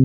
Hi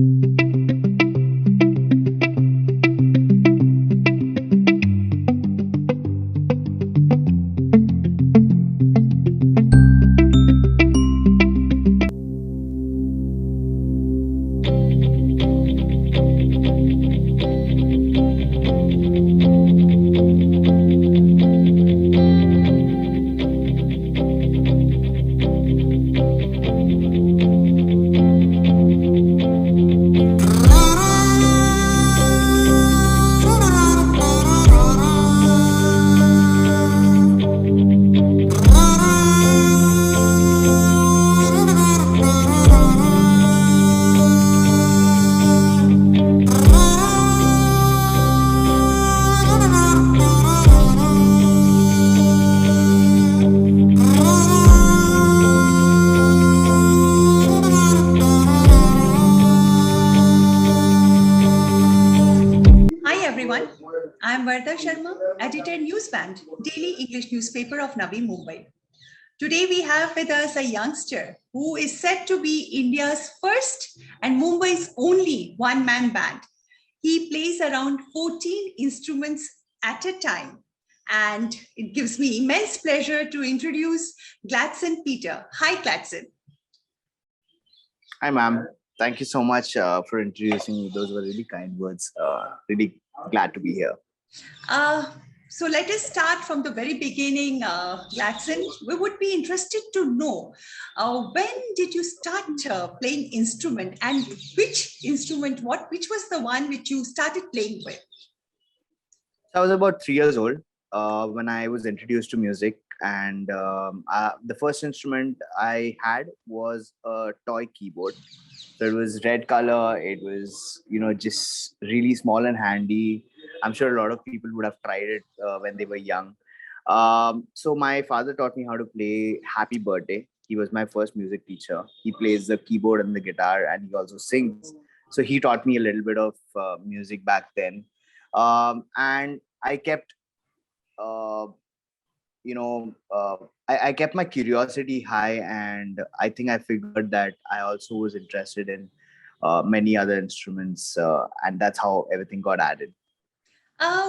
everyone, I am Varda Sharma, editor Newsband, daily English newspaper of Navi Mumbai. Today we have with us a youngster who is said to be India's first and Mumbai's only one-man band. He plays around 14 instruments at a time. And it gives me immense pleasure to introduce Gladson Peter. Hi, Gladson. Hi, ma'am. Thank you so much for introducing me. Those were really kind words. Really glad to be here. So let us start from the very beginning, Gladson. We would be interested to know when did you start playing instrument, and which instrument, which was the one which you started playing with? I was about 3 years old when I was introduced to music, and the first instrument I had was a toy keyboard. So it was red color. It was, just really small and handy. I'm sure a lot of people would have tried it when they were young. So my father taught me how to play Happy Birthday. He was my first music teacher. He plays the keyboard and the guitar, and he also sings. So he taught me a little bit of music back then. And I kept, uh, I kept my curiosity high, and I think I figured that I also was interested in many other instruments, and that's how everything got added.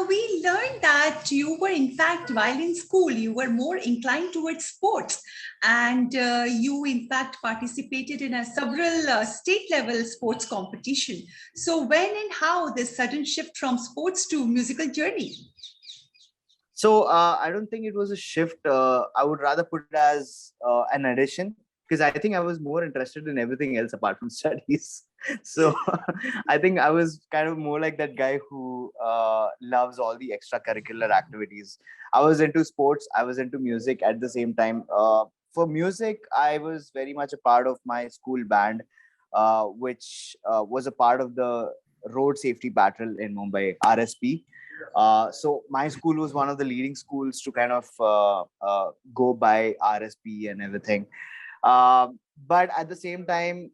We learned that you were, in fact, while in school, you were more inclined towards sports, and you, in fact, participated in several state level sports competition. So, when and how this sudden shift from sports to musical journey? So I don't think it was a shift. I would rather put it as an addition, because I think I was more interested in everything else apart from studies. So I think I was kind of more like that guy who loves all the extracurricular activities. I was into sports. I was into music at the same time. For music, I was very much a part of my school band, which was a part of the road safety patrol in Mumbai, RSP. So my school was one of the leading schools to kind of go by RSP and everything. But at the same time,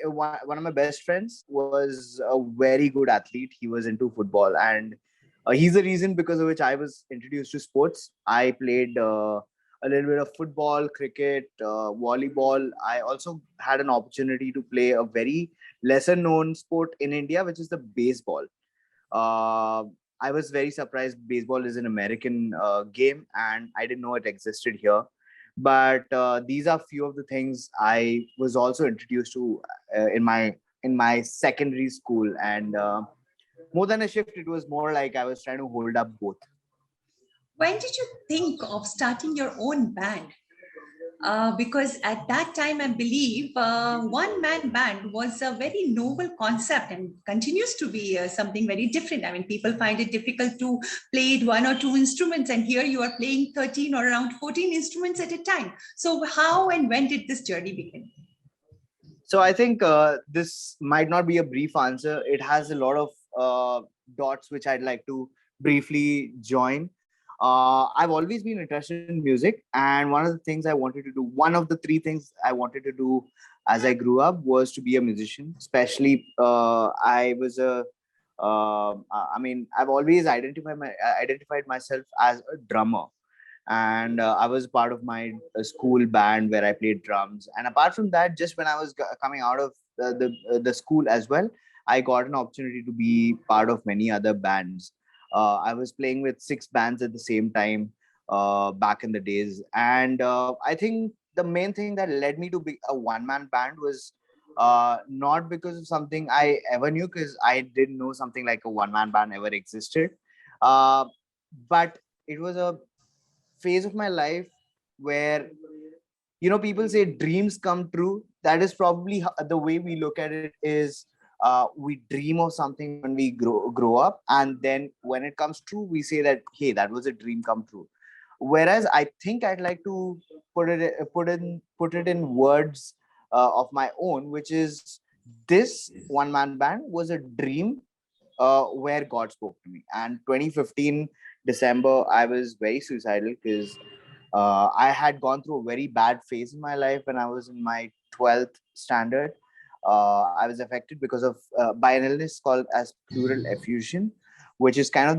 one of my best friends was a very good athlete. He was into football, and he's the reason because of which I was introduced to sports. I played a little bit of football, cricket, volleyball. I also had an opportunity to play a very lesser known sport in India, which is the baseball. uh, I was very surprised. Baseball is an American game, and I didn't know it existed here. But these are few of the things I was also introduced to in my secondary school, and more than a shift, it was more like I was trying to hold up both. When did you think of starting your own band? Because at that time, I believe one-man band was a very novel concept and continues to be something very different. I mean, people find it difficult to play one or two instruments, and here you are playing 13 or around 14 instruments at a time. So how and when did this journey begin? So I think this might not be a brief answer. It has a lot of dots which I'd like to briefly join. I've always been interested in music, and one of the three things I wanted to do as I grew up was to be a musician. Especially, I've always identified myself as a drummer, and I was part of my school band where I played drums. And apart from that, just when I was coming out of the school as well, I got an opportunity to be part of many other bands. I was playing with 6 bands at the same time back in the days, and I think the main thing that led me to be a one-man band was not because of something I ever knew, because I didn't know something like a one-man band ever existed. Uh, but it was a phase of my life where, people say dreams come true. That is probably the way we look at it is, we dream of something when we grow up, and then when it comes true, we say that, hey, that was a dream come true. Whereas I think I'd like to put it in words of my own, which is, this one man band was a dream where God spoke to me. And 2015 December, I was very suicidal because I had gone through a very bad phase in my life when I was in my 12th standard. I was affected because of by an illness called as pleural effusion, which is kind of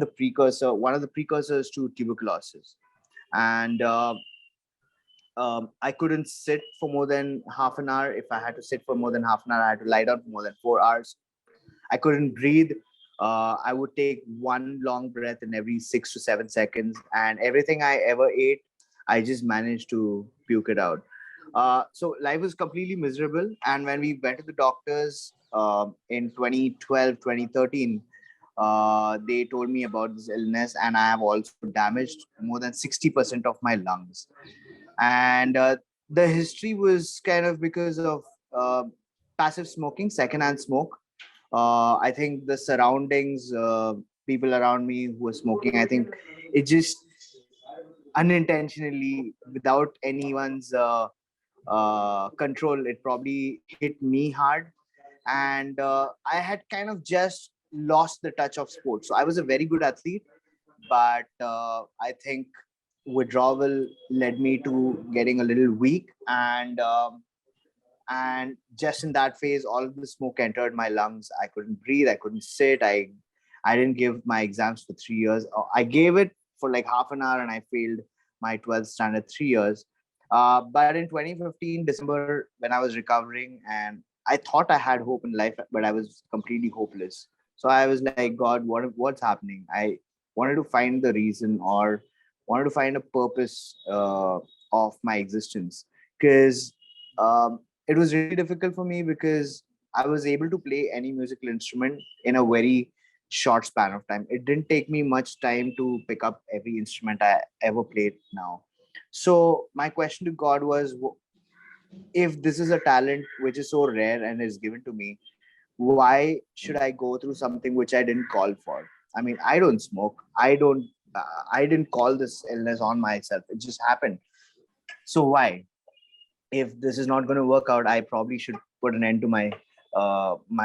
one of the precursors to tuberculosis. And I couldn't sit for more than half an hour. If I had to sit for more than half an hour, I had to lie down for more than 4 hours. I couldn't breathe. I would take one long breath in every 6 to 7 seconds, and everything I ever ate, I just managed to puke it out. So life was completely miserable. And when we went to the doctors in 2012, 2013, they told me about this illness, and I have also damaged more than 60% of my lungs. And the history was kind of because of passive smoking, secondhand smoke. I think the surroundings, people around me who were smoking, I think it just unintentionally, without anyone's control, it probably hit me hard. And I had kind of just lost the touch of sports. So I was a very good athlete, but I think withdrawal led me to getting a little weak. And just in that phase, all of the smoke entered my lungs. I couldn't breathe, I couldn't sit. I didn't give my exams for 3 years. I gave it for like half an hour, and I failed my 12th standard 3 years. But in 2015 December, when I was recovering, and I thought I had hope in life, but I was completely hopeless. So I was like, God, what's happening? I wanted to find the reason, or wanted to find a purpose of my existence, because it was really difficult for me, because I was able to play any musical instrument in a very short span of time. It didn't take me much time to pick up every instrument I ever played now. So my question to God was, if this is a talent which is so rare and is given to me, why should I go through something which I didn't call for? I mean, I don't smoke. I didn't call this illness on myself. It just happened. So why? If this is not going to work out, I probably should put an end to my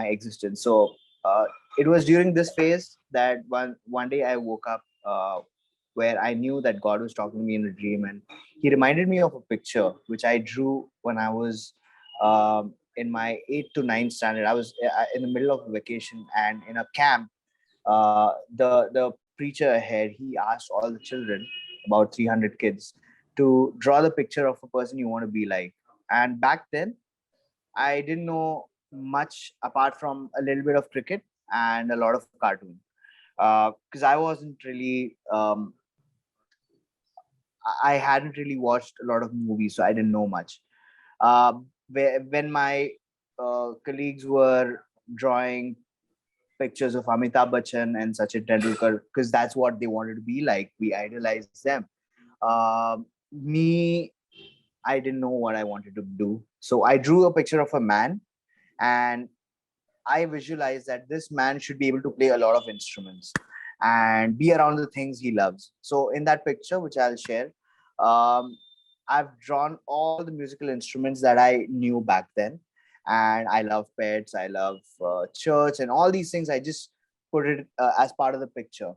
existence. So it was during this phase that one day I woke up, where I knew that God was talking to me in a dream, and He reminded me of a picture which I drew when I was in my 8th to 9th standard. I was in the middle of a vacation, and in a camp, the preacher ahead, he asked all the children, about 300 kids, to draw the picture of a person you want to be like. And back then, I didn't know much apart from a little bit of cricket and a lot of cartoon. Because I wasn't really, I hadn't really watched a lot of movies, so I didn't know much. When my colleagues were drawing pictures of Amitabh Bachchan and Sachin Tendulkar, because that's what they wanted to be like, we idolized them. Me, I didn't know what I wanted to do. So I drew a picture of a man, and I visualized that this man should be able to play a lot of instruments and be around the things he loves. So in that picture, which I'll share, um, I've drawn all the musical instruments that I knew back then. And I love pets, I love church, and all these things. I just put it as part of the picture.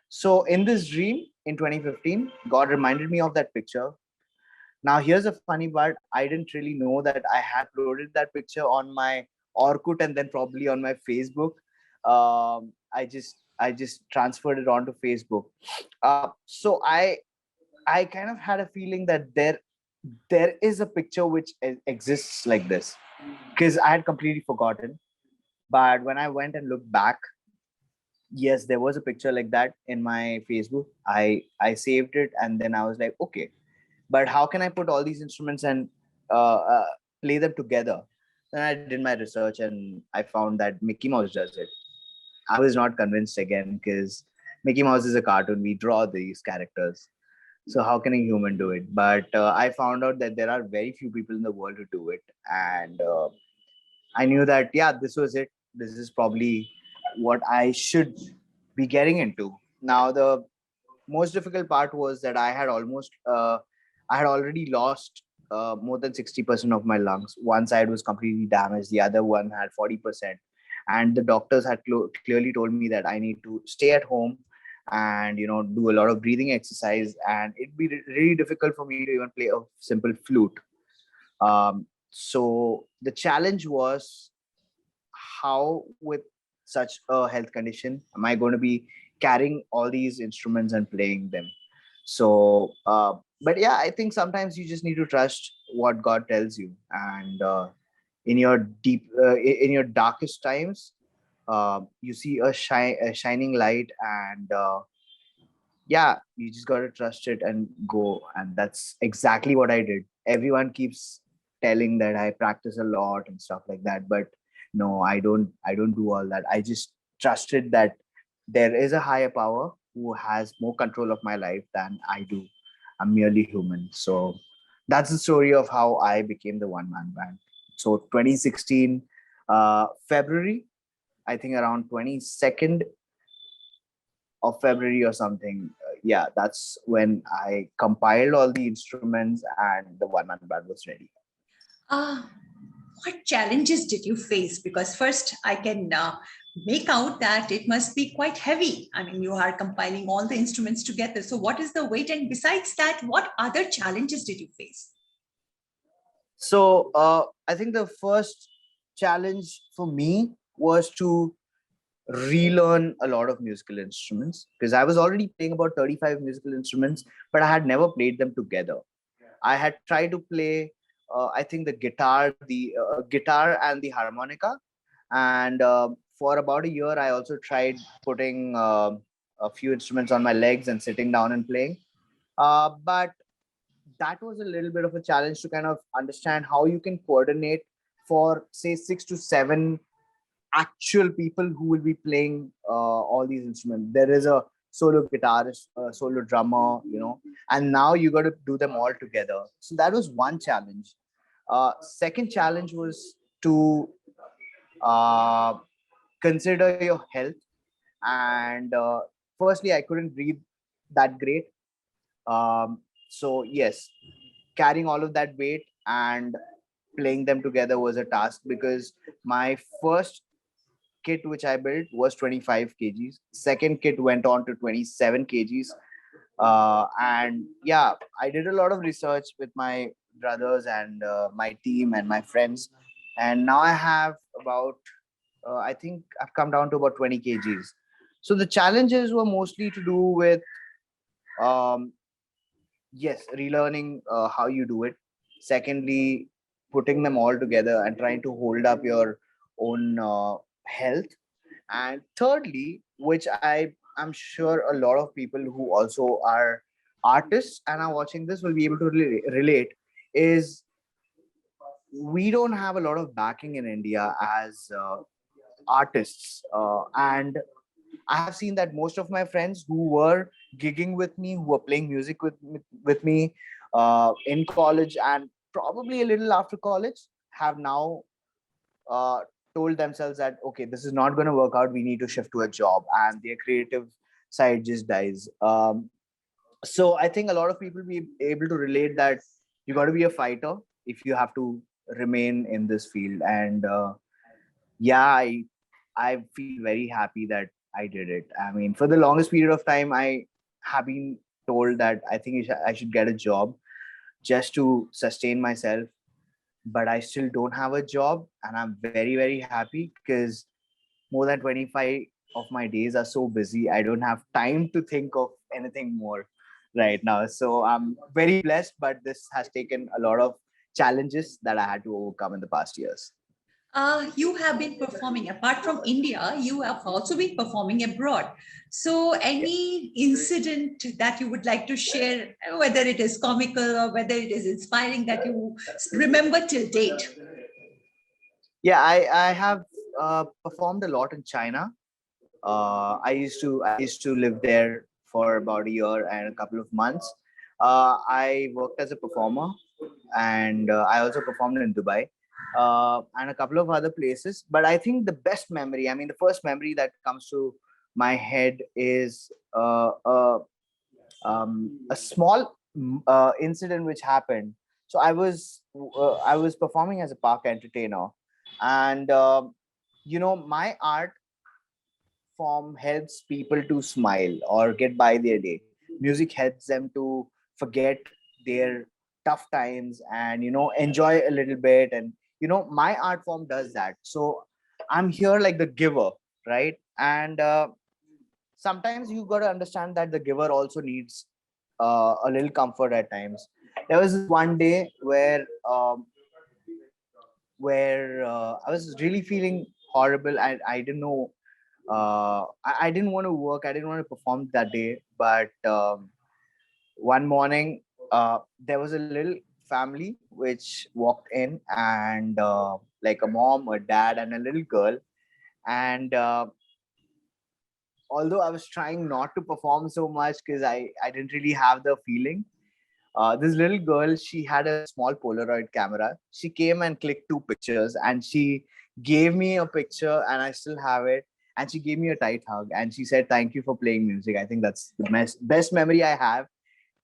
So in this dream in 2015, God reminded me of that picture. Now, here's a funny part. I didn't really know that I had uploaded that picture on my Orkut and then probably on my Facebook. I just transferred it onto Facebook. So I kind of had a feeling that there is a picture which exists like this, because I had completely forgotten. But when I went and looked back, yes, there was a picture like that in my Facebook. I saved it, and then I was like, okay, but how can I put all these instruments and uh, uh, play them together? Then I did my research and I found that Mickey Mouse does it. I was not convinced again because Mickey Mouse is a cartoon. We draw these characters. So how can a human do it? But I found out that there are very few people in the world who do it. And I knew that, yeah, this was it. This is probably what I should be getting into. Now, the most difficult part was that I had already lost more than 60% of my lungs. One side was completely damaged, the other one had 40%. And the doctors had clearly told me that I need to stay at home and, do a lot of breathing exercise. And it'd be really difficult for me to even play a simple flute. So the challenge was, how with such a health condition am I going to be carrying all these instruments and playing them? So but yeah, I think sometimes you just need to trust what God tells you. And in your in your darkest times, you see a shining light. And yeah, you just got to trust it and go. And that's exactly what I did. Everyone keeps telling that I practice a lot and stuff like that, but no, I don't do all that. I just trusted that there is a higher power who has more control of my life than I do. I'm merely human. So that's the story of how I became the one man band. So 2016 February, I think around 22nd of February or something. Yeah, that's when I compiled all the instruments and the one man band was ready. Uh, what challenges did you face? Because first, I can make out that it must be quite heavy. I mean, you are compiling all the instruments together. So, what is the weight? And besides that, what other challenges did you face? So I think the first challenge for me was to relearn a lot of musical instruments, because I was already playing about 35 musical instruments, but I had never played them together. I had tried to play, I think the guitar and the harmonica, and for about a year, I also tried putting a few instruments on my legs and sitting down and playing. But that was a little bit of a challenge to kind of understand how you can coordinate for say 6 to 7 actual people who will be playing all these instruments. There is a solo guitarist, a solo drummer, and now you got to do them all together. So that was one challenge. Second challenge was to uh, consider your health. And firstly, I couldn't breathe that great. So yes, carrying all of that weight and playing them together was a task, because my first kit which I built was 25 kgs. Second kit went on to 27 kgs. And yeah, I did a lot of research with my brothers and my team and my friends. And now I have about, I think I've come down to about 20 kgs. So the challenges were mostly to do with, um, yes, relearning how you do it. Secondly, putting them all together and trying to hold up your own health. And thirdly, which I'm sure a lot of people who also are artists and are watching this will be able to relate, is we don't have a lot of backing in India as artists. And I have seen that most of my friends who were gigging with me, who were playing music with me in college and probably a little after college, have now uh, told themselves that, okay, this is not going to work out. We need to shift to a job, and their creative side just dies. So I think a lot of people be able to relate that you got to be a fighter if you have to remain in this field. And yeah, I feel very happy that I did it. I mean, for the longest period of time, I have been told that I think I should get a job just to sustain myself, but I still don't have a job, and I'm very, very happy because more than 25 of my days are so busy. I don't have time to think of anything more right now. So I'm very blessed, but this has taken a lot of challenges that I had to overcome in the past years. You have been performing, apart from India, you have also been performing abroad. So, any incident that you would like to share, whether it is comical or whether it is inspiring, that you remember till date? Yeah, I have performed a lot in China. I used to live there for about a year and a couple of months. I worked as a performer, and I also performed in Dubai and a couple of other places. But I think the best memory, I mean, the first memory that comes to my head is a small incident which happened. So I was performing as a park entertainer, and my art form helps people to smile or get by their day. Music helps them to forget their tough times and enjoy a little bit. And my art form does that. So I'm here like the giver, right? And sometimes you got to understand that the giver also needs a little comfort at times. There was this one day where I was really feeling horrible, and I didn't know. I didn't want to work. I didn't want to perform that day. But one morning, there was a little family which walked in, and like a mom, a dad, and a little girl. And although I was trying not to perform so much because I didn't really have the feeling, this little girl, she had a small Polaroid camera. She came and clicked two pictures, and she gave me a picture, and I still have it. And she gave me a tight hug, and she said, "Thank you for playing music." I think that's the best memory I have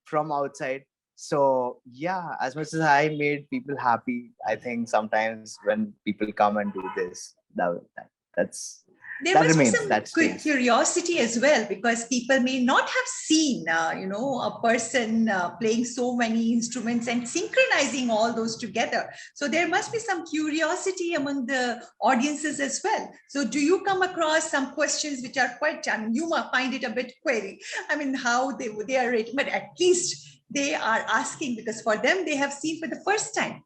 from outside. So yeah, as much as I made people happy, I think sometimes when people come and do this, that's There that must be remains, some that stays. curiosity as well, because people may not have seen a person playing so many instruments and synchronizing all those together. So there must be some curiosity among the audiences as well. So do you come across some questions which are quite, I mean, you might find it a bit query, I mean, how they are rated, but at least they are asking, because for them they have seen for the first time.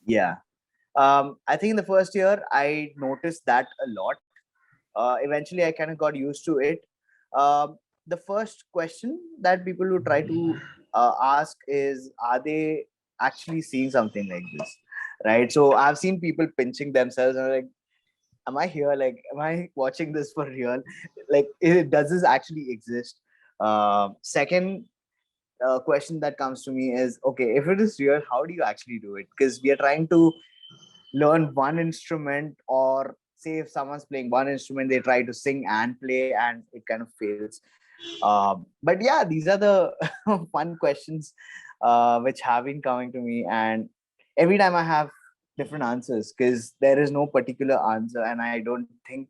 Yeah. I think in the first year I noticed that a lot. Eventually I kind of got used to it. The first question that people will try to ask is, are they actually seeing something like this, right? So I've seen people pinching themselves, and I'm like, am I here, like, am I watching this for real? Like, does this actually exist? Second question that comes to me is, okay, if it is real, how do you actually do it? Because we are trying to learn one instrument, or say if someone's playing one instrument, they try to sing and play, and it kind of fails. But yeah, these are the fun questions which have been coming to me, and every time I have different answers, because there is no particular answer, and I don't think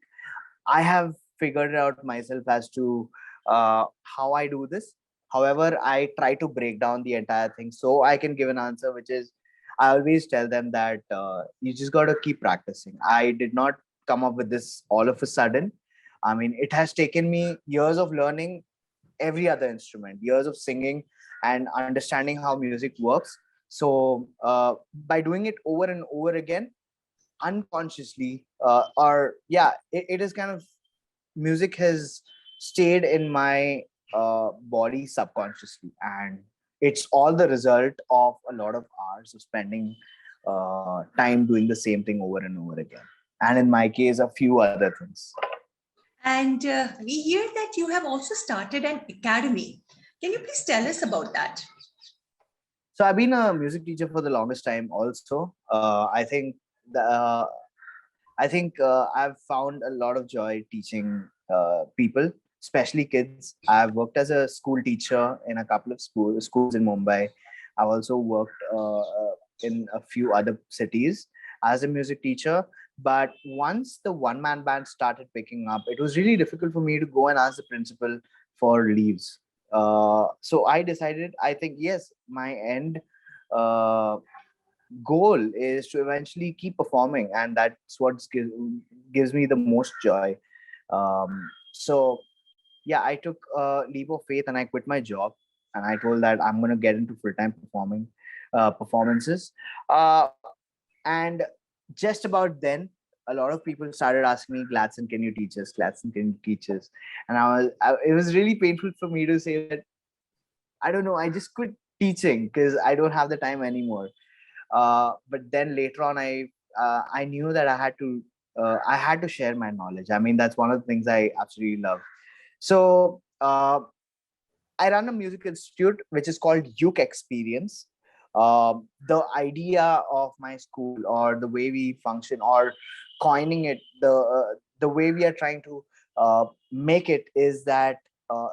I have figured it out myself as to how I do this. However, I try to break down the entire thing so I can give an answer, which is, I always tell them that you just got to keep practicing. I did not come up with this all of a sudden. I mean, it has taken me years of learning every other instrument, years of singing and understanding how music works. So, by doing it over and over again, unconsciously, or yeah, it is kind of, music has stayed in my body subconsciously, and it's all the result of a lot of hours of spending time doing the same thing over and over again, and in my case a few other things. And we hear that you have also started an academy. Can you please tell us about that? So I've been a music teacher for the longest time also. I think I've found a lot of joy teaching people, especially kids. I've worked as a school teacher in a couple of schools in Mumbai. I've also worked in a few other cities as a music teacher. But once the one man band started picking up, it was really difficult for me to go and ask the principal for leaves. So I decided, I think, yes, my end uh, goal is to eventually keep performing, and that's what gives me the most joy. So yeah, I took a leap of faith and I quit my job, and I told that I'm going to get into full-time performing performances. uh, and just about then, a lot of people started asking me, Gladson, can you teach us? Gladson, can you teach us? And it was really painful for me to say that, I don't know, I just quit teaching because I don't have the time anymore. But then later on, I knew that I had to share my knowledge. I mean, that's one of the things I absolutely love. So I run a music institute which is called Uke Experience. The idea of my school, or the way we function, or coining it, the way we are trying to make it, is that uh,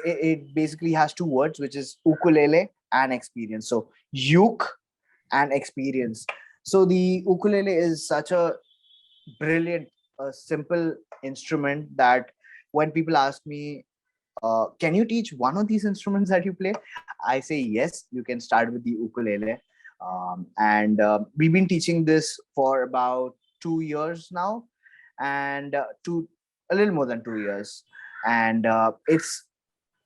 it basically has two words, which is ukulele and experience. So uke and experience. So the ukulele is such a brilliant, simple instrument that when people ask me, can you teach one of these instruments that you play? I say yes, you can start with the ukulele. And we've been teaching this for about 2 years now, and a little more than 2 years. And it's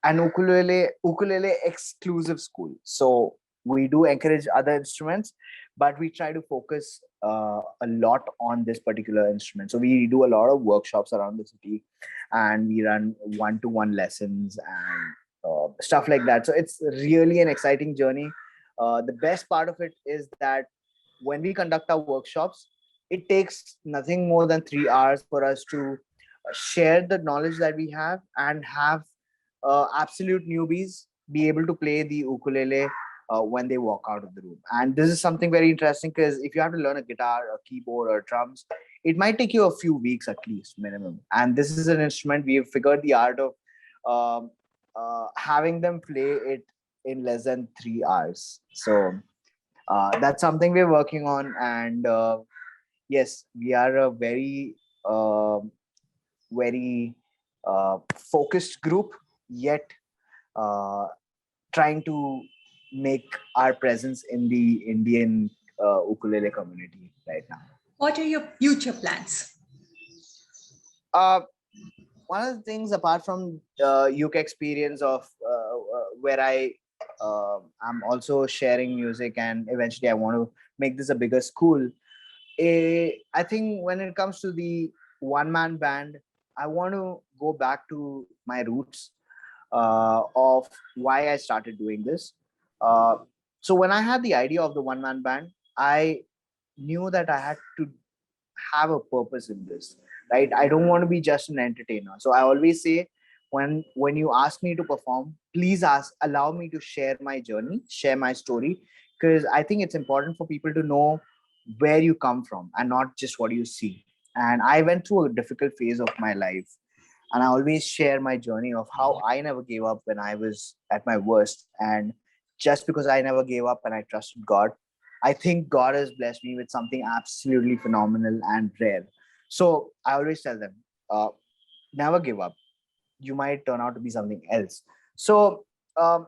an ukulele exclusive school. So we do encourage other instruments, but we try to focus a lot on this particular instrument. So we do a lot of workshops around the city, and we run one-to-one lessons and stuff like that. So it's really an exciting journey. The best part of it is that when we conduct our workshops, it takes nothing more than 3 hours for us to share the knowledge that we have, and have absolute newbies be able to play the ukulele when they walk out of the room. And this is something very interesting, because if you have to learn a guitar, a keyboard, or drums, it might take you a few weeks at least, minimum. And this is an instrument we have figured the art of um, having them play it in less than 3 hours. So that's something we're working on. And yes, we are a very focused group, yet uh, trying to make our presence in the Indian ukulele community right now. What are your future plans? Uh, One of the things, apart from UK experience of where I'm also sharing music, and eventually I want to make this a bigger school. I think when it comes to the one man band, I want to go back to my roots of why I started doing this. Uh, so when I had the idea of the one man band, I knew that I had to have a purpose in this, right? I don't want to be just an entertainer. So I always say, when you ask me to perform, please allow me to share my journey, share my story, because I think it's important for people to know where you come from and not just what you see. And I went through a difficult phase of my life, and I always share my journey of how I never gave up when I was at my worst. And just because I never gave up and I trusted God, I think God has blessed me with something absolutely phenomenal and rare. So I always tell them, uh, never give up. You might turn out to be something else. So um,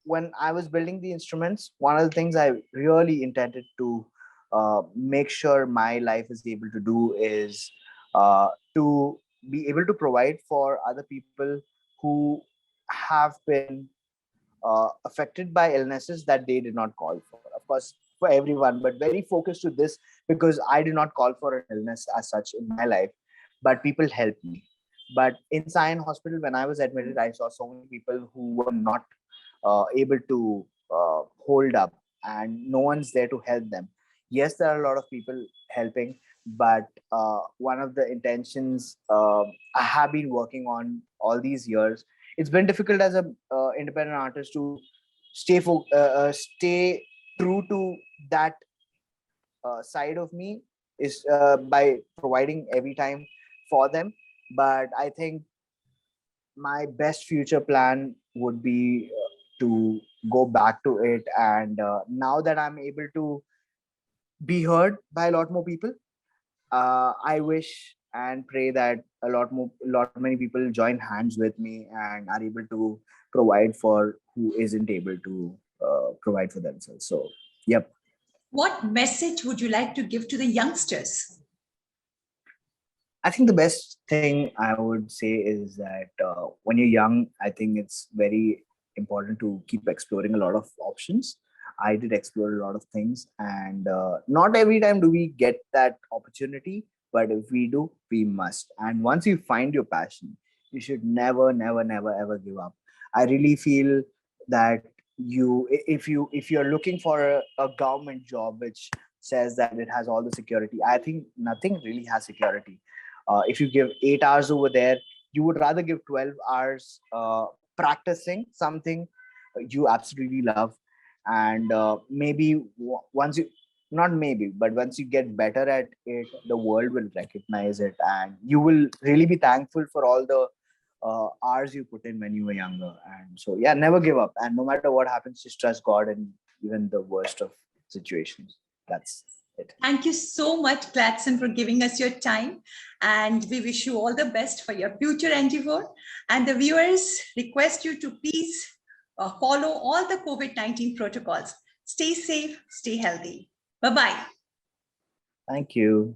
when I was building the instruments, one of the things I really intended to make sure my life is able to do is to be able to provide for other people who have been affected by illnesses that they did not call for. Of course, for everyone, but very focused to this, because I did not call for an illness as such in my life, but people helped me. But in Sion Hospital, when I was admitted, I saw so many people who were not able to hold up, and no one's there to help them. Yes, there are a lot of people helping, but one of the intentions I have been working on all these years, it's been difficult as a independent artist to stay true to that side of me, is by providing every time for them. But I think my best future plan would be to go back to it. And now that I'm able to be heard by a lot more people, I wish and pray that a lot many people join hands with me and are able to provide for who isn't able to provide for themselves. So yep. What message would you like to give to the youngsters? I think the best thing I would say is that when you're young, I think it's very important to keep exploring a lot of options. I did explore a lot of things, and not every time do we get that opportunity, but if we do, we must. And once you find your passion, you should never, never, never, ever give up. I really feel that if you're looking for a government job which says that it has all the security, I think nothing really has security. If you give 8 hours over there, you would rather give 12 hours practicing something you absolutely love. And maybe once you, not maybe, but once you get better at it, the world will recognize it, and you will really be thankful for all the hours you put in when you were younger. And so, yeah, never give up. And no matter what happens, just trust God in even the worst of situations. That's it. Thank you so much, Gladson, for giving us your time. And we wish you all the best for your future endeavor. And the viewers request you to please follow all the COVID-19 protocols. Stay safe, stay healthy. Bye-bye. Thank you.